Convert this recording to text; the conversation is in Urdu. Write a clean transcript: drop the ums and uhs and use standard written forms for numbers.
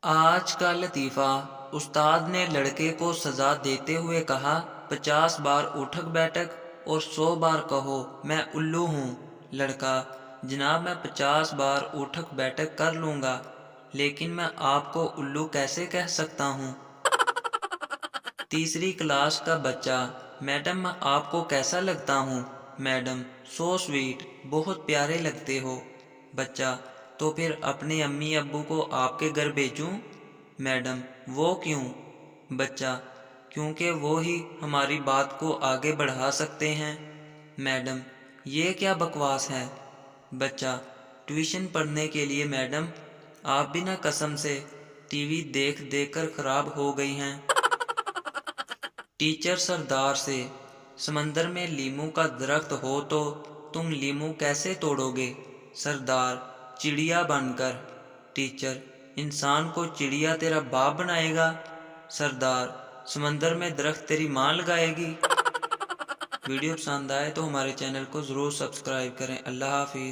آج کا لطیفہ۔ استاد نے لڑکے کو سزا دیتے ہوئے کہا، 50 بار اٹھک بیٹھک اور 100 بار کہو میں الو ہوں۔ لڑکا: جناب میں 50 بار اٹھک بیٹھک کر لوں گا، لیکن میں آپ کو الو کیسے کہہ سکتا ہوں؟ تیسری کلاس کا بچہ: میڈم میں آپ کو کیسا لگتا ہوں؟ میڈم: سو سویٹ، بہت پیارے لگتے ہو۔ بچہ: تو پھر اپنے امی ابو کو آپ کے گھر بھیجوں؟ میڈم: وہ کیوں؟ بچہ: کیونکہ وہ ہی ہماری بات کو آگے بڑھا سکتے ہیں۔ میڈم: یہ کیا بکواس ہے؟ بچہ: ٹیوشن پڑھنے کے لیے میڈم، آپ بھی نہ قسم سے ٹی وی دیکھ دیکھ کر خراب ہو گئی ہیں۔ ٹیچر سردار سے: سمندر میں لیموں کا درخت ہو تو تم لیموں کیسے توڑو گے؟ سردار: چڑیا بن کر۔ ٹیچر: انسان کو چڑیا تیرا باپ بنائے گا؟ سردار: سمندر میں درخت تیری ماں لگائے گی؟ ویڈیو پسند آئے تو ہمارے چینل کو ضرور سبسکرائب کریں۔ اللہ حافظ۔